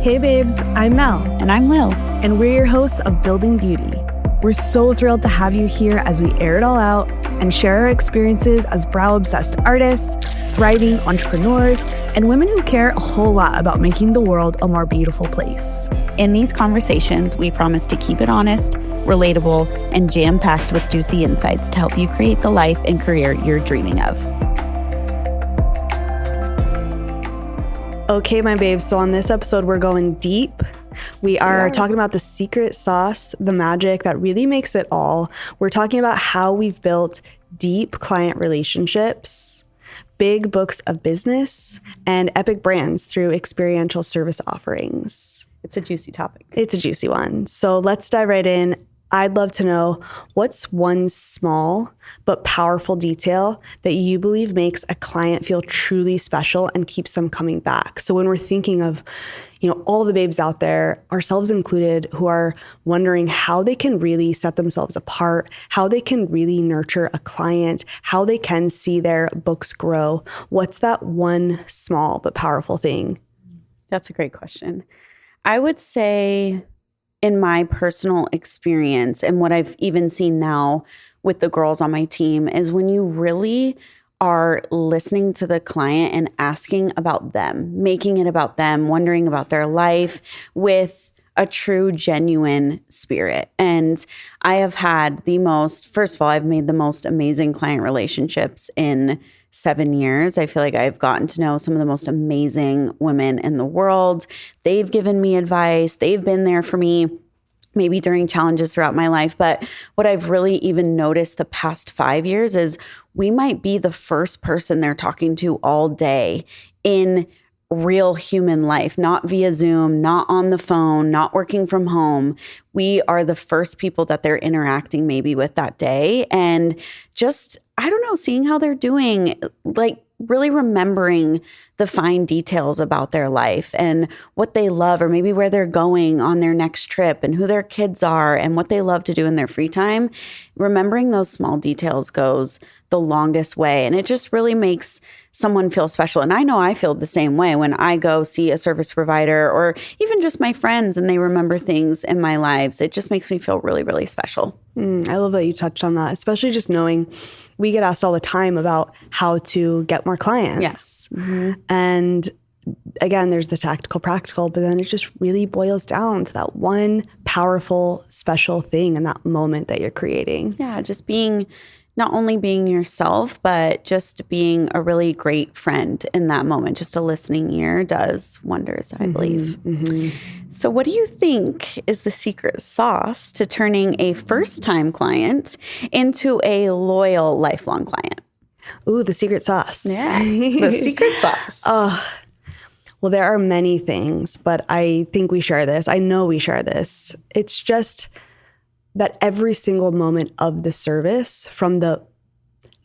Hey babes, I'm Mel. And I'm Lil. And we're your hosts of Building Beauty. We're so thrilled to have you here as we air it all out and share our experiences as brow-obsessed artists, thriving entrepreneurs, and women who care a whole lot about making the world a more beautiful place. In these conversations, we promise to keep it honest, relatable, and jam-packed with juicy insights to help you create the life and career you're dreaming of. Okay, my babes, so on this episode, we're going deep. We are talking about the secret sauce, the magic that really makes it all. We're talking about how we've built deep client relationships, big books of business, and epic brands through experiential service offerings. It's a juicy topic. It's a juicy one. So let's dive right in. I'd love to know, what's one small but powerful detail that you believe makes a client feel truly special and keeps them coming back? So when we're thinking of, all the babes out there, ourselves included, who are wondering how they can really set themselves apart, how they can really nurture a client, how they can see their books grow, what's that one small but powerful thing? That's a great question. I would say, in my personal experience and what I've even seen now with the girls on my team, is when you really are listening to the client and asking about them, making it about them, wondering about their life with a true, genuine spirit. And I have had first of all, I've made the most amazing client relationships in 7 years. I feel like I've gotten to know some of the most amazing women in the world. They've given me advice. They've been there for me, maybe during challenges throughout my life. But what I've really even noticed the past 5 years is we might be the first person they're talking to all day in real human life, not via Zoom, not on the phone, not working from home. We are the first people that they're interacting maybe with that day. And just, seeing how they're doing, like really remembering the fine details about their life and what they love, or maybe where they're going on their next trip and who their kids are and what they love to do in their free time. Remembering those small details goes the longest way. And it just really makes someone feel special. And I know I feel the same way when I go see a service provider or even just my friends and they remember things in my lives. It just makes me feel really, really special. I love that you touched on that, especially just knowing we get asked all the time about how to get more clients. Yes. Mm-hmm. And again, there's the tactical, practical, but then it just really boils down to that one powerful, special thing in that moment that you're creating. Yeah, just not only being yourself, but just being a really great friend in that moment. Just a listening ear does wonders, I believe. Mm-hmm. So what do you think is the secret sauce to turning a first-time client into a loyal, lifelong client? Ooh, the secret sauce. Yeah, the secret sauce. Well, there are many things, but I think we share this. I know we share this. It's just that every single moment of the service,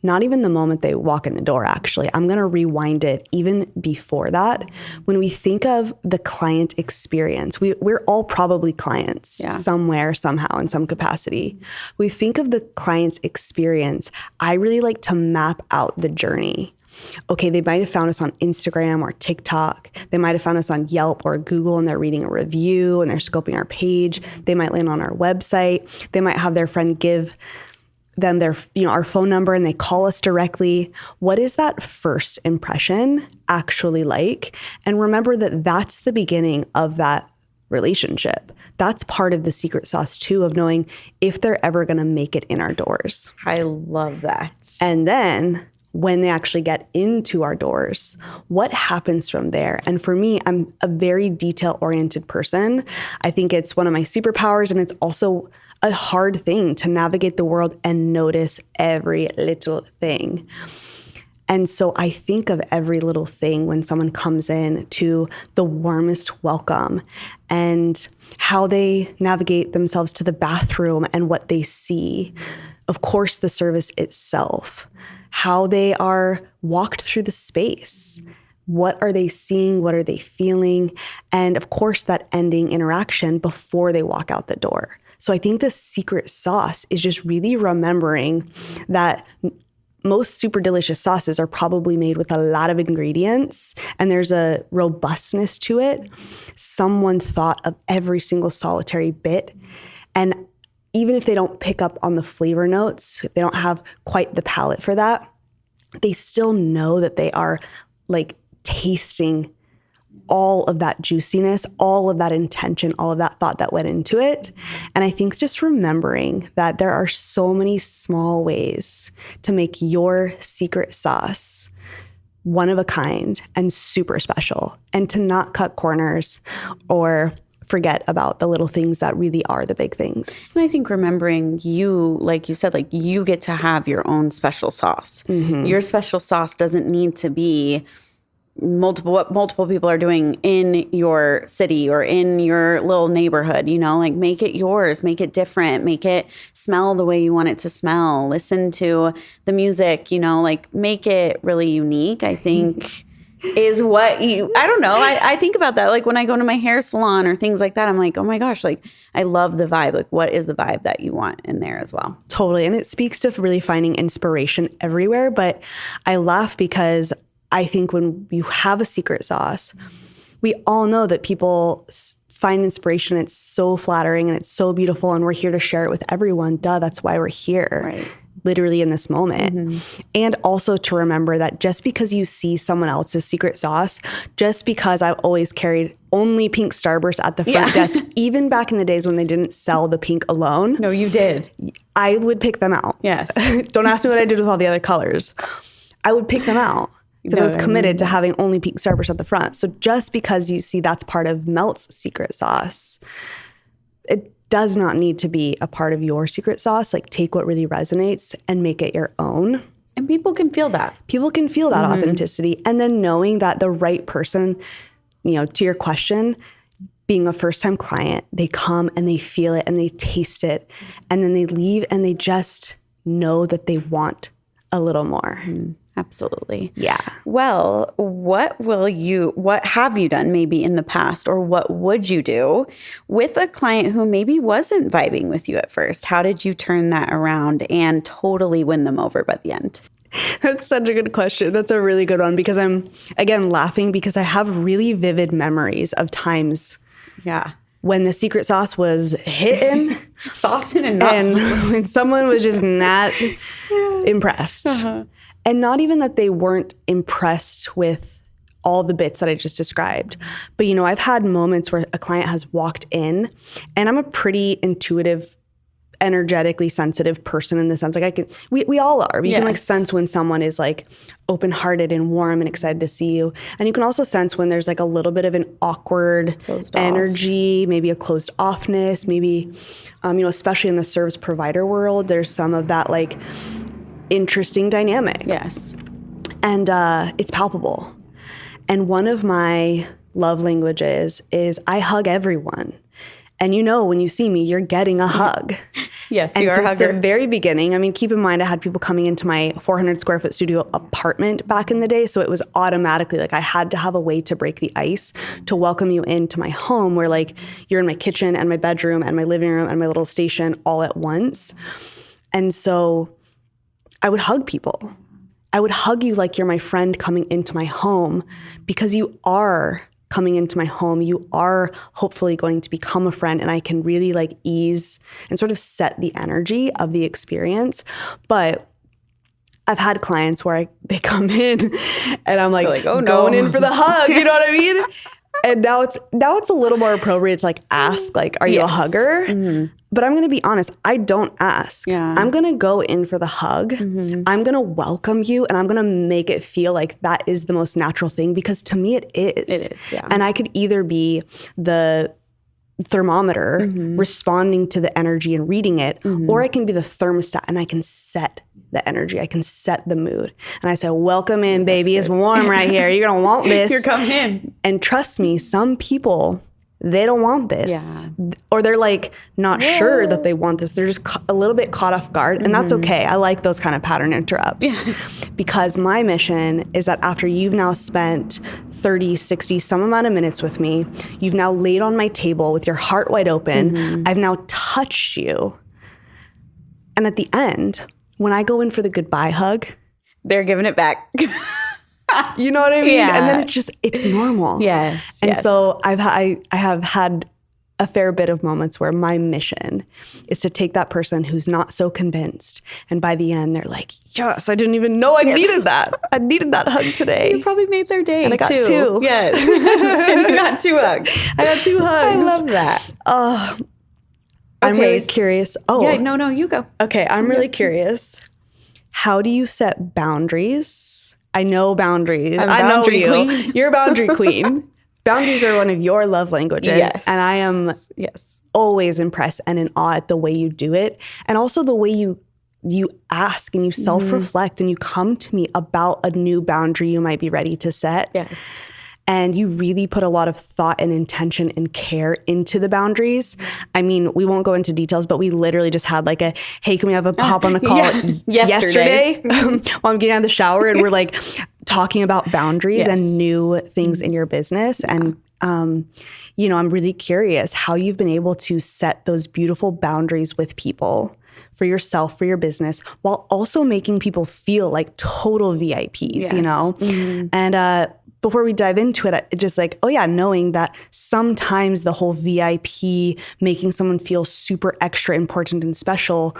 not even the moment they walk in the door, actually, I'm going to rewind it even before that. When we think of the client experience, we're all probably clients somewhere, somehow, in some capacity. We think of the client's experience. I really like to map out the journey. Okay, they might have found us on Instagram or TikTok. They might have found us on Yelp or Google and they're reading a review and they're scoping our page. They might land on our website. They might have their friend give them their, our phone number and they call us directly. What is that first impression actually like? And remember that that's the beginning of that relationship. That's part of the secret sauce too, of knowing if they're ever going to make it in our doors. I love that. And then when they actually get into our doors, what happens from there? And for me, I'm a very detail-oriented person. I think it's one of my superpowers, and it's also a hard thing to navigate the world and notice every little thing. And so I think of every little thing when someone comes in, to the warmest welcome and how they navigate themselves to the bathroom and what they see. Of course, the service itself, how they are walked through the space. What are they seeing? What are they feeling? And of course, that ending interaction before they walk out the door. So I think the secret sauce is just really remembering that most super delicious sauces are probably made with a lot of ingredients and there's a robustness to it. Someone thought of every single solitary bit. And even if they don't pick up on the flavor notes, if they don't have quite the palate for that, they still know that they are like tasting all of that juiciness, all of that intention, all of that thought that went into it. And I think just remembering that there are so many small ways to make your secret sauce one of a kind and super special, and to not cut corners or forget about the little things that really are the big things. And I think remembering you, like you said, like you get to have your own special sauce. Your special sauce doesn't need to be what multiple people are doing in your city or in your little neighborhood, you know, like make it yours, make it different, make it smell the way you want it to smell, listen to the music, you know, like make it really unique, I think is what I don't know. I think about that. Like when I go to my hair salon or things like that, I'm like, oh my gosh, like I love the vibe. Like what is the vibe that you want in there as well? Totally. And it speaks to really finding inspiration everywhere. But I laugh because I think when you have a secret sauce, we all know that people find inspiration. It's so flattering and it's so beautiful. And we're here to share it with everyone. Duh, that's why we're here. Right. Literally in this moment. And also to remember that just because you see someone else's secret sauce, just because I've always carried only pink Starburst at the front desk, even back in the days when they didn't sell the pink alone. No, you did. I would pick them out. Yes. Don't ask me what I did with all the other colors. I would pick them out because I was committed to having only pink Starburst at the front. So just because you see that's part of Melt's secret sauce, it does not need to be a part of your secret sauce. Like take what really resonates and make it your own. And people can feel that. People can feel that authenticity. And then knowing that the right person, you know, to your question, being a first-time client, they come and they feel it and they taste it. And then they leave and they just know that they want a little more. Absolutely. Yeah. Well, what have you done maybe in the past, or what would you do with a client who maybe wasn't vibing with you at first? How did you turn that around and totally win them over by the end? That's such a good question. That's a really good one because I'm, again, laughing because I have really vivid memories of times when the secret sauce was hitting. Saucing and not and when someone was just not impressed. And not even that they weren't impressed with all the bits that I just described. But, you know, I've had moments where a client has walked in, and I'm a pretty intuitive, energetically sensitive person in the sense, like we all are. You can like sense when someone is like open-hearted and warm and excited to see you. And you can also sense when there's like a little bit of an awkward energy, maybe a closed offness, maybe, you know, especially in the service provider world, there's some of that like interesting dynamic. Yes. And it's palpable. And one of my love languages is I hug everyone. And you know, when you see me, you're getting a hug. Yes, and you are a hugger. Since the very beginning, I mean, keep in mind, I had people coming into my 400 square foot studio apartment back in the day. So it was automatically like I had to have a way to break the ice to welcome you into my home where like you're in my kitchen and my bedroom and my living room and my little station all at once. And so I would hug people. I would hug you like you're my friend coming into my home because you are coming into my home. You are hopefully going to become a friend, and I can really like ease and sort of set the energy of the experience. But I've had clients where they come in and I'm like oh, no. Going in for the hug, you know what I mean? And now it's a little more appropriate to like ask, like, are you a hugger? Mm-hmm. But I'm going to be honest, I don't ask. Yeah. I'm going to go in for the hug. Mm-hmm. I'm going to welcome you, and I'm going to make it feel like that is the most natural thing, because to me it is. It is, yeah. And I could either be the thermometer responding to the energy and reading it, or I can be the thermostat and I can set the energy. I can set the mood. And I say, welcome in, baby. It's warm right here. You're going to want this. You're coming in. And trust me, some people, they don't want this. Yeah. Or they're like not sure that they want this. They're just a little bit caught off guard. And that's okay. I like those kind of pattern interrupts. Yeah. Because my mission is that after you've now spent 30, 60, some amount of minutes with me, you've now laid on my table with your heart wide open. I've now touched you. And at the end, when I go in for the goodbye hug, they're giving it back. You know what I mean? Yeah. And then it's normal. Yes. And yes. so I have had a fair bit of moments where my mission is to take that person who's not so convinced. And by the end, they're like, yes, I didn't even know I needed that. I needed that hug today. You probably made their day. And I got two. Yes. And you got 2 hugs. I got 2 hugs. I love that. I'm really curious. Oh, yeah, no, you go. Okay, I'm really curious. How do you set boundaries? I know boundaries. I know you. Queen. You're a boundary queen. Boundaries are one of your love languages. Yes. And I am always impressed and in awe at the way you do it. And also the way you ask and you self-reflect and you come to me about a new boundary you might be ready to set. Yes. And you really put a lot of thought and intention and care into the boundaries. I mean, we won't go into details, but we literally just had like hey, can we have a hop on a call yesterday while I'm getting out of the shower, and we're like talking about boundaries and new things in your business. And, I'm really curious how you've been able to set those beautiful boundaries with people, for yourself, for your business, while also making people feel like total VIPs, you know? Mm-hmm. And, before we dive into it, just like, knowing that sometimes the whole VIP, making someone feel super extra important and special,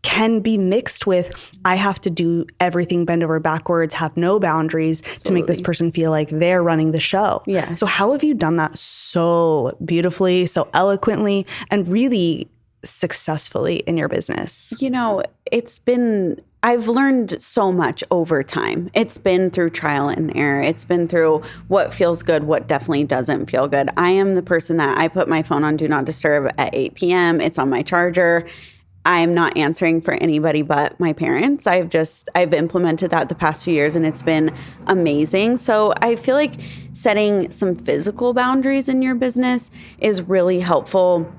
can be mixed with, I have to do everything bend over backwards, have no boundaries to make this person feel like they're running the show. Yes. So how have you done that so beautifully, so eloquently, and really successfully in your business? I've learned so much over time. It's been through trial and error. It's been through what feels good, what definitely doesn't feel good. I am the person that I put my phone on Do Not Disturb at 8 p.m. It's on my charger. I'm not answering for anybody but my parents. I've implemented that the past few years, and it's been amazing. So I feel like setting some physical boundaries in your business is really helpful.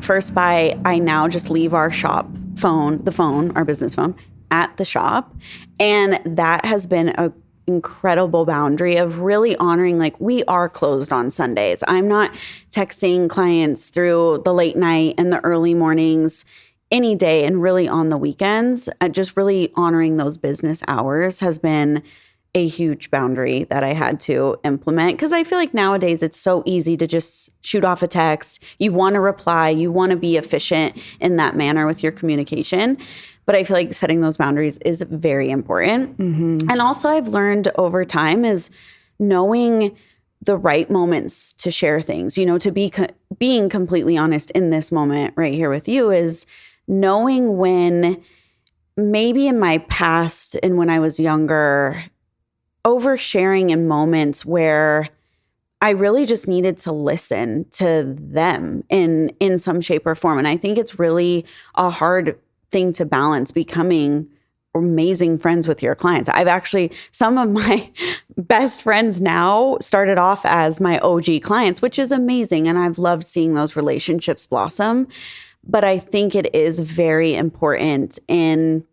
First, I now just leave our shop phone, our business phone, at the shop. And that has been an incredible boundary of really honoring, like, we are closed on Sundays. I'm not texting clients through the late night and the early mornings any day, and really on the weekends. Just really honoring those business hours has been a huge boundary that I had to implement, because I feel like nowadays it's so easy to just shoot off a text. You want to reply, you want to be efficient in that manner with your communication. But I feel like setting those boundaries is very important. Mm-hmm. And also I've learned over time is knowing the right moments to share things, to be being completely honest in this moment right here with you, is knowing when maybe in my past and when I was younger, oversharing in moments where I really just needed to listen to them in some shape or form. And I think it's really a hard thing to balance, becoming amazing friends with your clients. Some of my best friends now started off as my OG clients, which is amazing. And I've loved seeing those relationships blossom. But I think it is very important in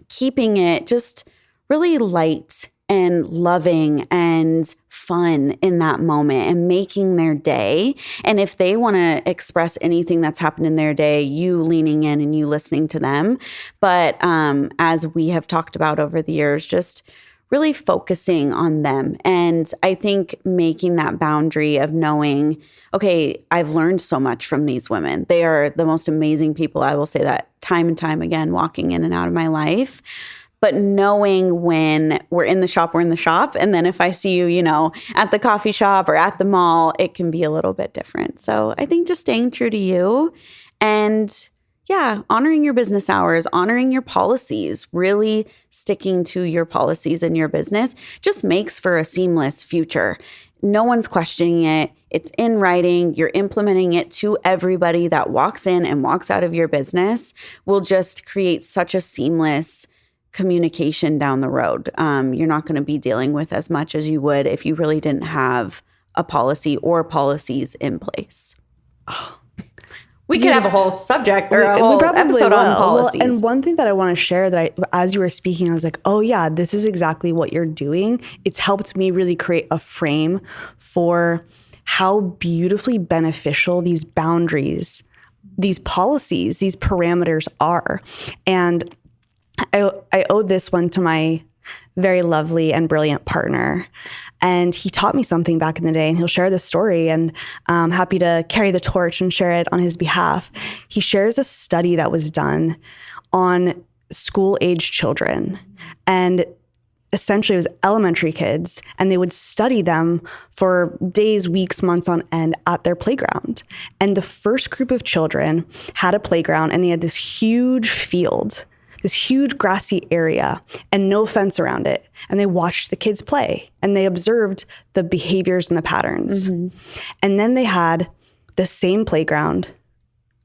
keeping it just really light and loving and fun in that moment and making their day. And if they want to express anything that's happened in their day, you leaning in and you listening to them. But as we have talked about over the years, just really focusing on them. And I think making that boundary of knowing, okay, I've learned so much from these women. They are the most amazing people. I will say that time and time again, walking in and out of my life. But knowing when we're in the shop, And then if I see you, at the coffee shop or at the mall, it can be a little bit different. So I think just staying true to you and honoring your business hours, honoring your policies, really sticking to your policies in your business just makes for a seamless future. No one's questioning it. It's in writing. You're implementing it to everybody that walks in and walks out of your business. Will just create such a seamless communication down the road. You're not going to be dealing with as much as you would if you really didn't have a policy or policies in place. Oh, we could have a whole subject or a whole episode on policies. Well, and one thing that I want to share that as you were speaking, I was like, oh yeah, this is exactly what you're doing. It's helped me really create a frame for how beautifully beneficial these boundaries, these policies, these parameters are. And I owe this one to my very lovely and brilliant partner. And he taught me something back in the day, and he'll share this story, and I'm happy to carry the torch and share it on his behalf. He shares a study that was done on school-age children, and essentially it was elementary kids, and they would study them for days, weeks, months on end at their playground. And the first group of children had a playground, and they had this huge field, this huge grassy area, and no fence around it. And they watched the kids play, and they observed the behaviors and the patterns. And then they had the same playground,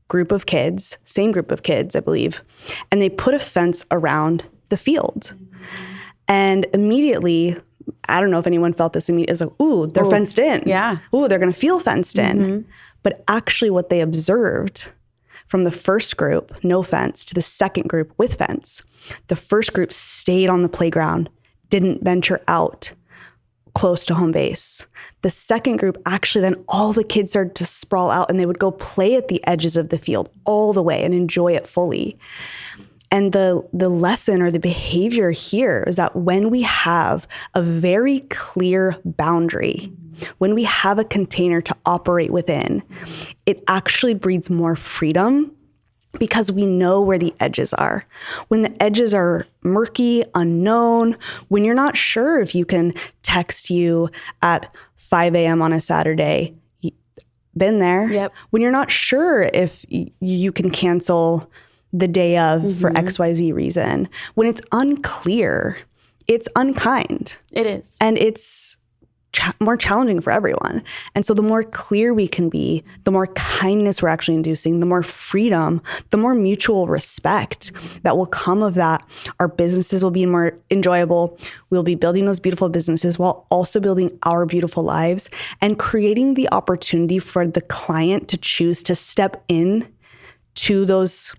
group of kids, same group of kids, I believe, and they put a fence around the field. And immediately, I don't know if anyone felt this immediately, it was like, ooh, they're fenced in. Yeah. Ooh, they're going to feel fenced in. But actually what they observed from the first group, no fence, to the second group with fence, the first group stayed on the playground, didn't venture out close to home base. The second group, actually then all the kids started to sprawl out, and they would go play at the edges of the field all the way and enjoy it fully. And the lesson or the behavior here is that when we have a very clear boundary, when we have a container to operate within, it actually breeds more freedom because we know where the edges are. When the edges are murky, unknown, when you're not sure if you can text you at 5 a.m. on a Saturday, been there. Yep. When you're not sure if you can cancel the day of for XYZ reason. When it's unclear, it's unkind. It is. And it's more challenging for everyone. And so the more clear we can be, the more kindness we're actually inducing, the more freedom, the more mutual respect that will come of that. Our businesses will be more enjoyable. We'll be building those beautiful businesses while also building our beautiful lives and creating the opportunity for the client to choose to step in to those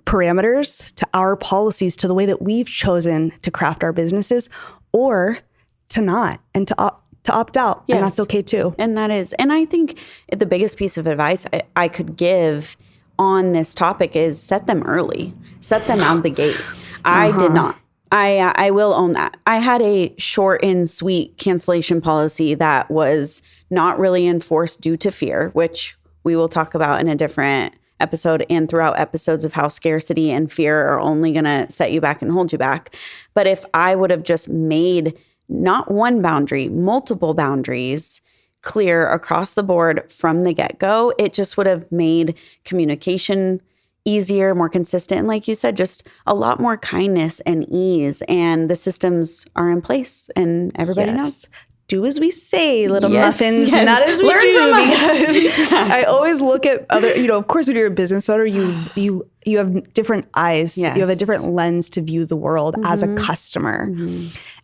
parameters, to our policies, to the way that we've chosen to craft our businesses, or to not, and to opt out. Yes. And that's okay too. And that is. And I think the biggest piece of advice I could give on this topic is set them early. Set them out the gate. I did not. I will own that. I had a short and sweet cancellation policy that was not really enforced due to fear, which we will talk about in a different episode and throughout episodes of how scarcity and fear are only going to set you back and hold you back. But if I would have just made not one boundary, multiple boundaries clear across the board from the get-go, it just would have made communication easier, more consistent. And like you said, just a lot more kindness and ease. And the systems are in place and everybody knows. Do as we say, little Yes, muffins, yes. not as we Learn do. from us. Because I always look at other, of course, when you're a business owner, you have different eyes. Yes. You have a different lens to view the world as a customer.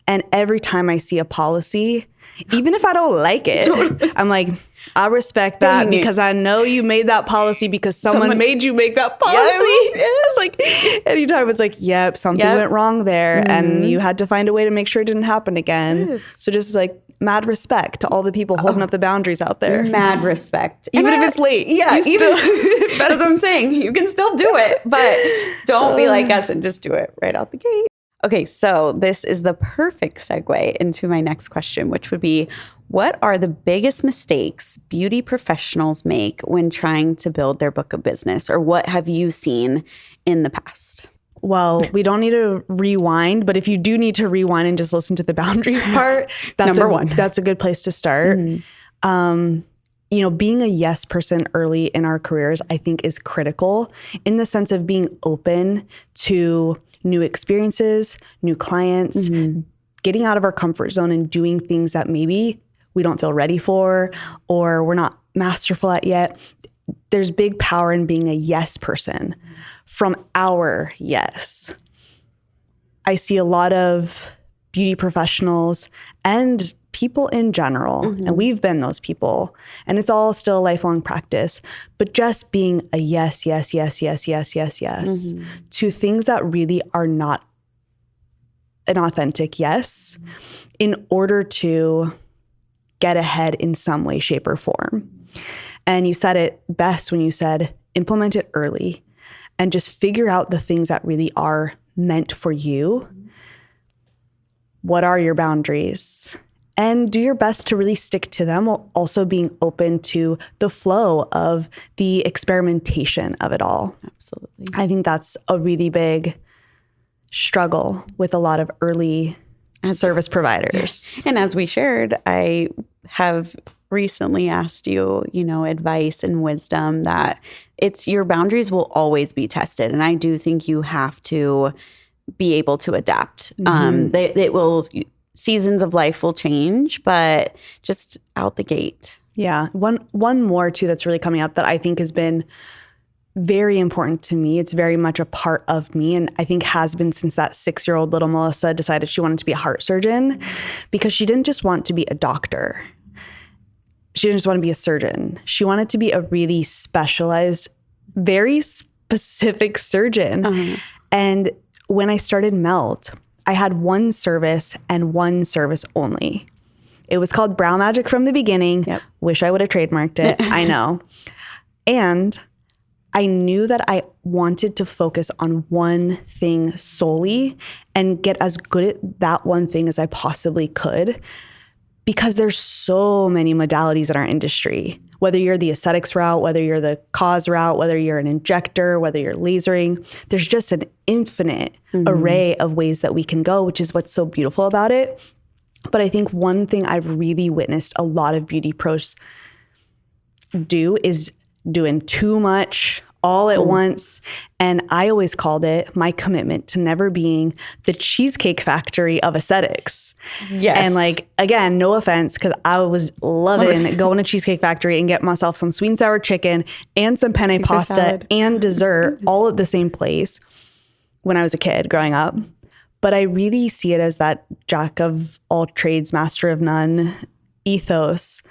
And every time I see a policy, even if I don't like it, I'm like, I respect that because I know you made that policy because someone made you make that policy. Yes. Like anytime it's like, yep, something went wrong there and you had to find a way to make sure it didn't happen again. Yes. So just like mad respect to all the people holding up the boundaries out there. Mad respect. Even if it's late. Yeah. That's what I'm saying. You can still do it, but don't be like us and just do it right out the gate. Okay, so this is the perfect segue into my next question, which would be, what are the biggest mistakes beauty professionals make when trying to build their book of business? Or what have you seen in the past? Well, we don't need to rewind, but if you do need to rewind and just listen to the boundaries part, that's Number one. That's a good place to start. Being a yes person early in our careers, I think is critical in the sense of being open to new experiences, new clients, getting out of our comfort zone and doing things that maybe we don't feel ready for or we're not masterful at yet. There's big power in being a yes person from our yes. I see a lot of beauty professionals and people in general, and we've been those people, and it's all still a lifelong practice, but just being a yes to things that really are not an authentic yes in order to get ahead in some way, shape, or form. And you said it best when you said implement it early and just figure out the things that really are meant for you what are your boundaries? And do your best to really stick to them while also being open to the flow of the experimentation of it all. Absolutely. I think that's a really big struggle with a lot of early service providers. And as we shared, I have recently asked you, advice and wisdom that your boundaries will always be tested. And I do think you have to be able to adapt. Seasons of life will change, but just out the gate. Yeah. One more too that's really coming up that I think has been very important to me. It's very much a part of me, and I think has been since that 6-year-old little Melissa decided she wanted to be a heart surgeon, because she didn't just want to be a doctor. She didn't just want to be a surgeon. She wanted to be a really specialized, very specific surgeon. Uh-huh. And when I started Melt, I had one service and one service only. It was called Brow Magic from the beginning. Yep. Wish I would have trademarked it. I know. And I knew that I wanted to focus on one thing solely and get as good at that one thing as I possibly could, because there's so many modalities in our industry. Whether you're the aesthetics route, whether you're the cause route, whether you're an injector, whether you're lasering, there's just an infinite array of ways that we can go, which is what's so beautiful about it. But I think one thing I've really witnessed a lot of beauty pros do is doing too much all at once. And I always called it my commitment to never being the Cheesecake Factory of aesthetics. Yes. And again, no offense, because I was loving going to Cheesecake Factory and get myself some sweet and sour chicken and some penne Caesar pasta salad. And dessert all at the same place when I was a kid growing up. But I really see it as that jack of all trades, master of none ethos.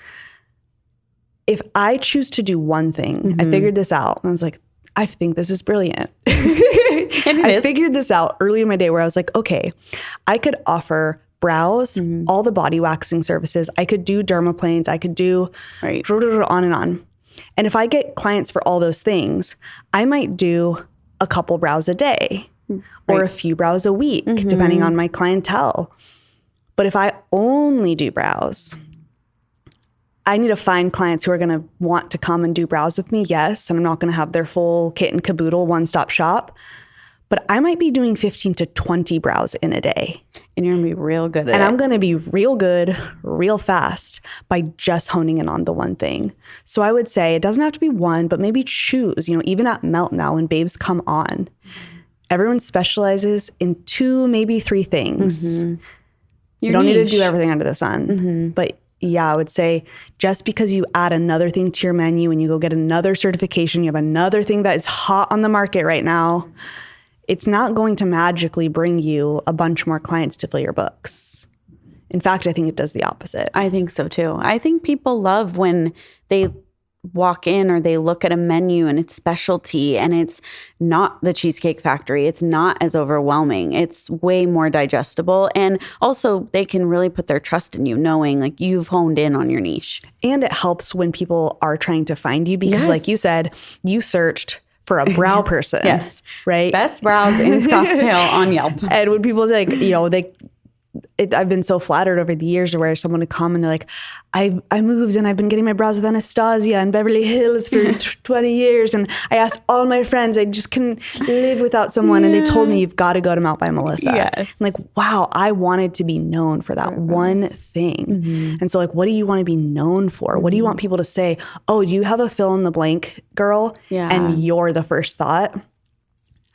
If I choose to do one thing, I figured this out. And I was like, I think this is brilliant. I figured this out early in my day where I was like, okay, I could offer brows, all the body waxing services. I could do dermaplanes. I could do on and on. And if I get clients for all those things, I might do a couple brows a day or a few brows a week, depending on my clientele. But if I only do brows, I need to find clients who are going to want to come and do brows with me, yes. And I'm not going to have their full kit and caboodle one-stop shop. But I might be doing 15 to 20 brows in a day. And you're going to be real good at it. And I'm going to be real good, real fast by just honing in on the one thing. So I would say it doesn't have to be one, but maybe choose. Even at Melt now, when babes come on, everyone specializes in 2, maybe 3 things. You don't need to do everything under the sun. But yeah, I would say just because you add another thing to your menu and you go get another certification, you have another thing that is hot on the market right now, it's not going to magically bring you a bunch more clients to fill your books. In fact, I think it does the opposite. I think so too. I think people love when they walk in or they look at a menu and it's specialty and it's not the Cheesecake Factory. It's not as overwhelming. It's way more digestible. And also they can really put their trust in you, knowing you've honed in on your niche. And it helps when people are trying to find you because like you said, you searched for a brow person. Yes. Right? Best brows in Scottsdale on Yelp. And when people say, I've been so flattered over the years where someone would come and they're like, I moved and I've been getting my brows with Anastasia in Beverly Hills for 20 years. And I asked all my friends, I just couldn't live without someone. And they told me, you've got to go to Melt by Melissa. Yes. I'm wow, I wanted to be known for that one thing. And so what do you want to be known for? What do you want people to say? Oh, do you have a fill in the blank girl? Yeah. And you're the first thought.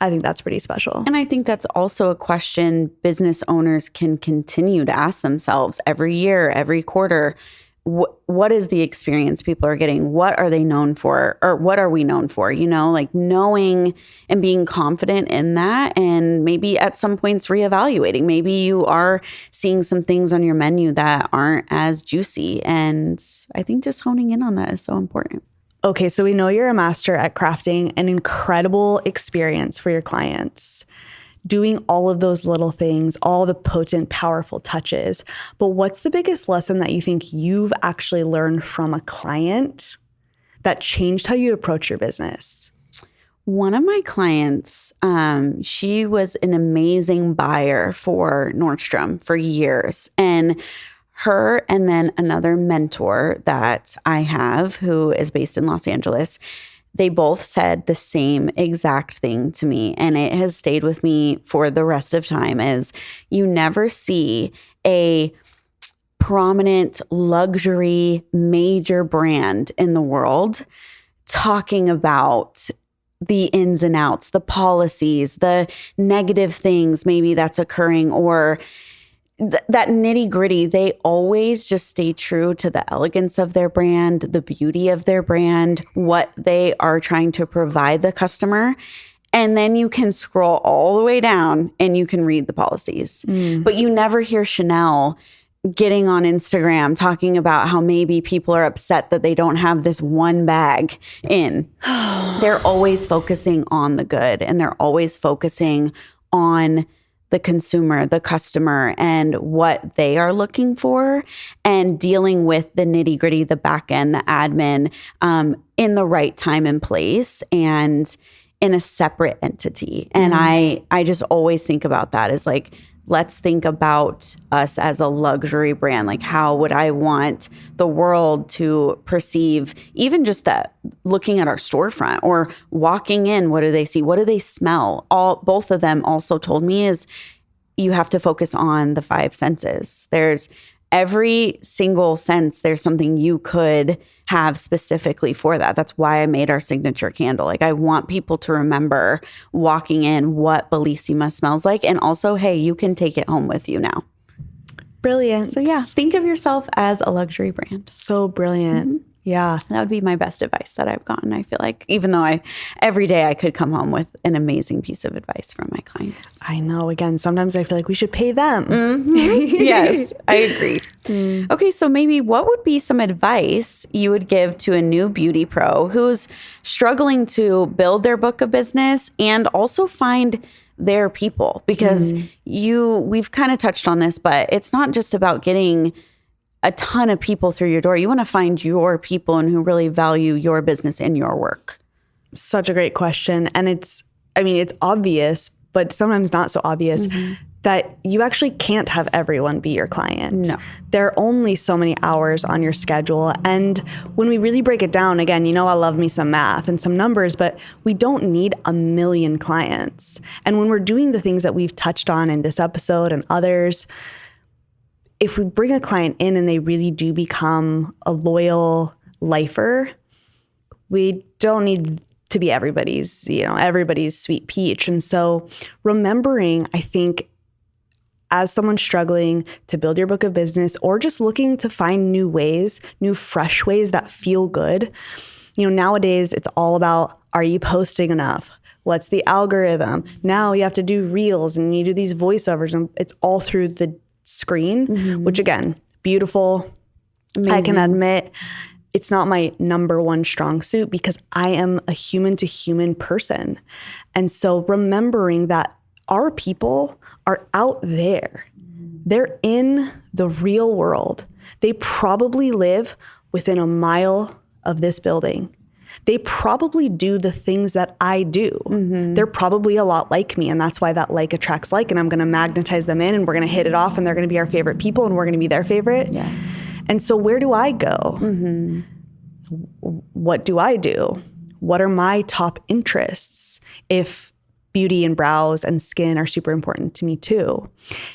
I think that's pretty special. And I think that's also a question business owners can continue to ask themselves every year, every quarter. What is the experience people are getting? What are they known for? Or what are we known for? Knowing and being confident in that, and maybe at some points reevaluating. Maybe you are seeing some things on your menu that aren't as juicy. And I think just honing in on that is so important. Okay, so we know you're a master at crafting an incredible experience for your clients, doing all of those little things, all the potent, powerful touches. But what's the biggest lesson that you think you've actually learned from a client that changed how you approach your business? One of my clients, she was an amazing buyer for Nordstrom for years. And her and then another mentor that I have who is based in Los Angeles, they both said the same exact thing to me. And it has stayed with me for the rest of time is you never see a prominent luxury major brand in the world talking about the ins and outs, the policies, the negative things maybe that's occurring or that nitty gritty. They always just stay true to the elegance of their brand, the beauty of their brand, what they are trying to provide the customer. And then you can scroll all the way down and you can read the policies. But you never hear Chanel getting on Instagram talking about how maybe people are upset that they don't have this one bag in. They're always focusing on the good and they're always focusing on the consumer, the customer, and what they are looking for and dealing with the nitty gritty, the back end, the admin in the right time and place and in a separate entity. And I just always think about that as like, let's think about us as a luxury brand. Like, how would I want the world to perceive even just that looking at our storefront or walking in? What do they see? What do they smell? Both of them also told me is you have to focus on the five senses. There's every single sense. There's something you could have specifically for that. That's why I made our signature candle. Like I want people to remember walking in what Bellissima smells like. And also, hey, you can take it home with you now. Brilliant. So yeah, think of yourself as a luxury brand. So brilliant. Yeah. That would be my best advice that I've gotten. I feel like even though every day I could come home with an amazing piece of advice from my clients. I know. Again, sometimes I feel like we should pay them. Yes, I agree. Okay, so maybe what would be some advice you would give to a new beauty pro who's struggling to build their book of business and also find their people? Because we've kind of touched on this, but it's not just about getting a ton of people through your door. You want to find your people and who really value your business and your work. Such a great question. And it's obvious, but sometimes not so obvious that you actually can't have everyone be your client. No. There are only so many hours on your schedule. And when we really break it down, again, I love me some math and some numbers, but we don't need 1 million clients. And when we're doing the things that we've touched on in this episode and others, if we bring a client in and they really do become a loyal lifer, we don't need to be everybody's sweet peach. And so remembering, I think, as someone struggling to build your book of business or just looking to find new ways, new fresh ways that feel good, nowadays it's all about, are you posting enough? What's the algorithm? Now you have to do reels and you do these voiceovers and it's all through the screen, which again, beautiful. Amazing. I can admit it's not my number one strong suit because I am a human to human person. And so remembering that our people are out there, they're in the real world. They probably live within a mile of this building. They probably do the things that I do. They're probably a lot like me. And that's why that like attracts like. And I'm going to magnetize them in and we're going to hit it off and they're going to be our favorite people and we're going to be their favorite. Yes. And so where do I go? What do I do? What are my top interests if beauty and brows and skin are super important to me too?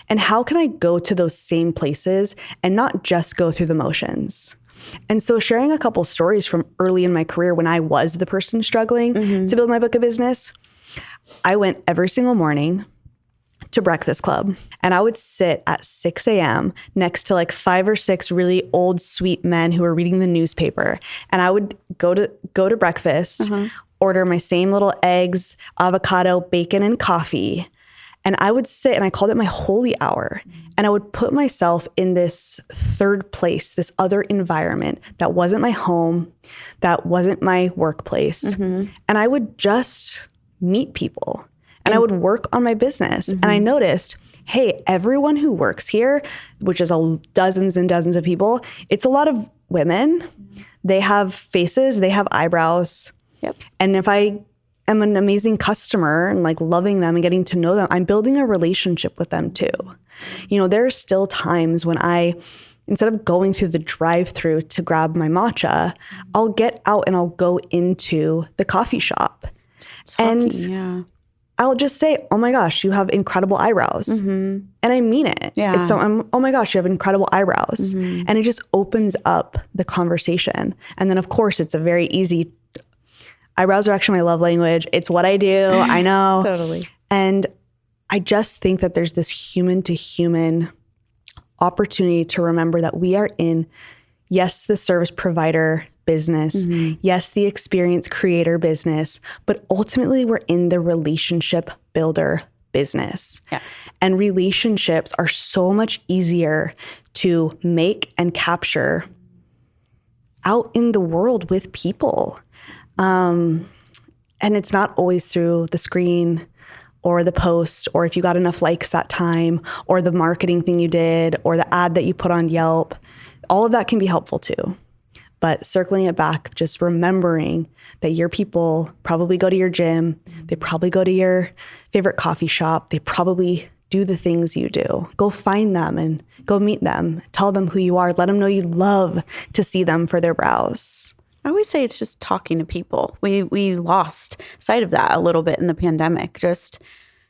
And how can I go to those same places and not just go through the motions? And so sharing a couple stories from early in my career when I was the person struggling to build my book of business, I went every single morning to Breakfast Club and I would sit at 6 a.m. next to like 5 or 6 really old, sweet men who were reading the newspaper. And I would go to breakfast, order my same little eggs, avocado, bacon, and coffee. And I would sit and I called it my holy hour. And I would put myself in this third place, this other environment that wasn't my home, that wasn't my workplace. And I would just meet people and I would work on my business. And I noticed, hey, everyone who works here, which is dozens and dozens of people, it's a lot of women. They have faces, they have eyebrows. And am an amazing customer and like loving them and getting to know them, I'm building a relationship with them too. There are still times when instead of going through the drive-through to grab my matcha, I'll get out and I'll go into the coffee shop. And I'll just say, oh my gosh, you have incredible eyebrows. And I mean it. Yeah. Oh my gosh, you have incredible eyebrows. And it just opens up the conversation. And then of course it's a very easy, eyebrows are actually my love language. It's what I do. I know. Totally. And I just think that there's this human to human opportunity to remember that we are in, yes, the service provider business, yes, the experience creator business, but ultimately we're in the relationship builder business. Yes. And relationships are so much easier to make and capture out in the world with people. And it's not always through the screen or the post, or if you got enough likes that time, or the marketing thing you did, or the ad that you put on Yelp. All of that can be helpful too. But circling it back, just remembering that your people probably go to your gym, they probably go to your favorite coffee shop, they probably do the things you do. Go find them and go meet them. Tell them who you are. Let them know you love to see them for their brows. I always say it's just talking to people. We lost sight of that a little bit in the pandemic, just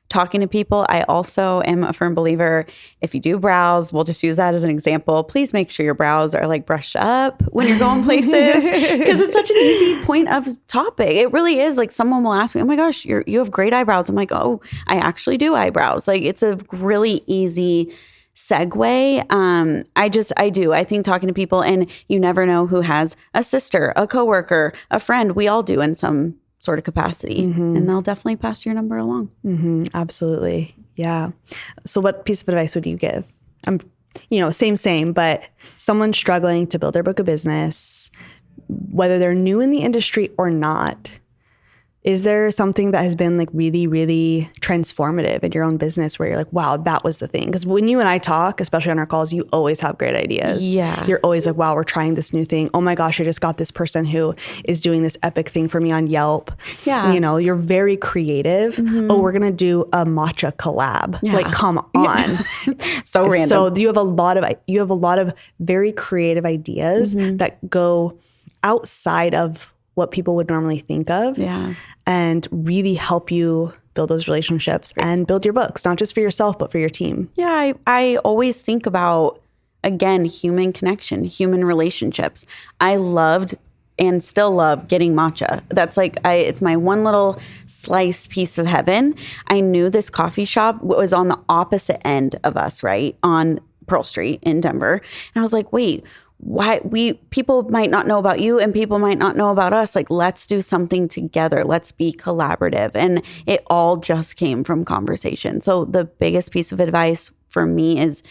talking to people. I also am a firm believer, if you do brows, we'll just use that as an example. Please make sure your brows are like brushed up when you're going places, because it's such an easy point of topic. It really is. Like someone will ask me, oh my gosh, you have great eyebrows. I'm like, oh, I actually do eyebrows. Like it's a really easy segue. I think talking to people, and you never know who has a sister, a coworker, a friend. We all do in some sort of capacity, and they'll definitely pass your number along. Absolutely. Yeah. So what piece of advice would you give? Same, but someone struggling to build their book of business, whether they're new in the industry or not, is there something that has been like really, really transformative in your own business where you're like, wow, that was the thing? Because when you and I talk, especially on our calls, you always have great ideas. Yeah. You're always like, wow, we're trying this new thing. Oh my gosh, I just got this person who is doing this epic thing for me on Yelp. Yeah. You're very creative. Oh, we're going to do a matcha collab. Yeah. Like, come on. So random. So you have a lot of very creative ideas that go outside of what people would normally think of, and really help you build those relationships and build your books, not just for yourself, but for your team. Yeah, I always think about, again, human connection, human relationships. I loved and still love getting matcha. That's like, it's my one little slice piece of heaven. I knew this coffee shop was on the opposite end of us, right? On Pearl Street in Denver. And I was like, wait, why people might not know about you and people might not know about us. Like, let's do something together. Let's be collaborative. And it all just came from conversation. So the biggest piece of advice for me is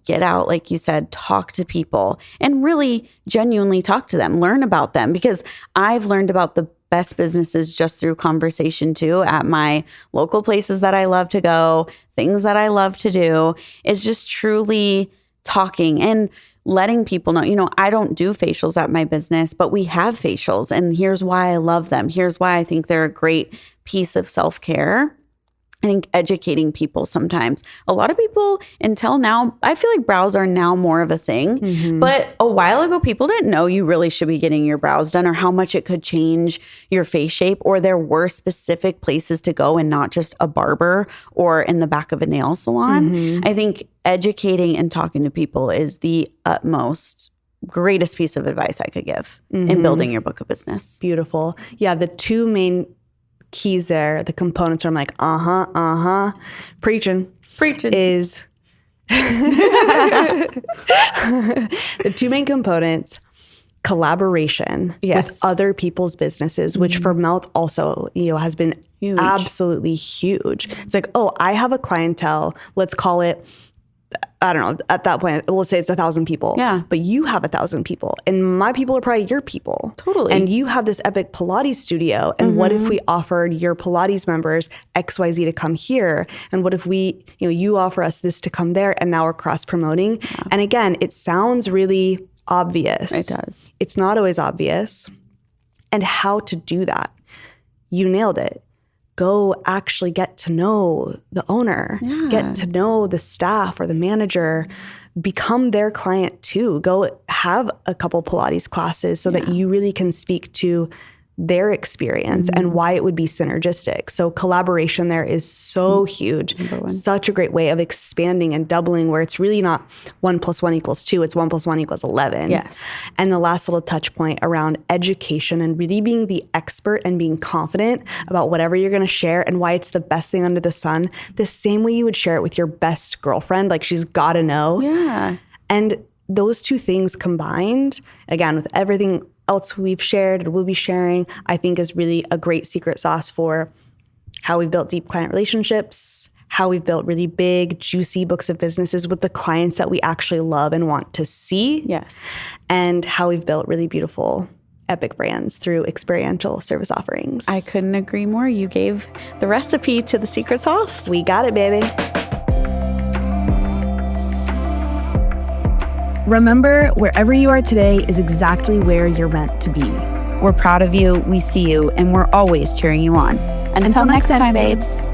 get out, like you said, talk to people and really genuinely talk to them, learn about them, because I've learned about the best businesses just through conversation too, at my local places that I love to go, things that I love to do, is just truly talking and letting people know, I don't do facials at my business, but we have facials, and here's why I love them. Here's why I think they're a great piece of self-care. I think educating people sometimes. A lot of people until now, I feel like brows are now more of a thing. But a while ago, people didn't know you really should be getting your brows done or how much it could change your face shape, or there were specific places to go and not just a barber or in the back of a nail salon. I think educating and talking to people is the utmost greatest piece of advice I could give in building your book of business. Beautiful. Yeah, the two main keys there, the components are, I'm like, preaching is the two main components: collaboration with other people's businesses, which for Melt also, has been huge. Absolutely huge. It's like, oh, I have a clientele, let's call it, I don't know, at that point, let's say it's 1,000 people. Yeah. But you have 1,000 people, and my people are probably your people. Totally. And you have this epic Pilates studio. And what if we offered your Pilates members XYZ to come here? And what if we, you offer us this to come there, and now we're cross promoting? Yeah. And again, it sounds really obvious. It does. It's not always obvious. And how to do that. You nailed it. go actually get to know the owner, get to know the staff or the manager, become their client too. Go have a couple Pilates classes so that you really can speak to their experience and why it would be synergistic. So collaboration there is so huge. Such a great way of expanding and doubling, where it's really not 1 + 1 = 2, it's 1 + 1 = 11. Yes. And the last little touch point around education and really being the expert and being confident about whatever you're going to share and why it's the best thing under the sun, the same way you would share it with your best girlfriend. Like, she's got to know. Yeah. And those two things combined, again, with everything else we've shared and we'll be sharing, I think is really a great secret sauce for how we've built deep client relationships, how we've built really big, juicy books of businesses with the clients that we actually love and want to see. Yes. And how we've built really beautiful, epic brands through experiential service offerings. I couldn't agree more. You gave the recipe to the secret sauce. We got it, baby. Remember, wherever you are today is exactly where you're meant to be. We're proud of you, we see you, and we're always cheering you on. Until next time, babes.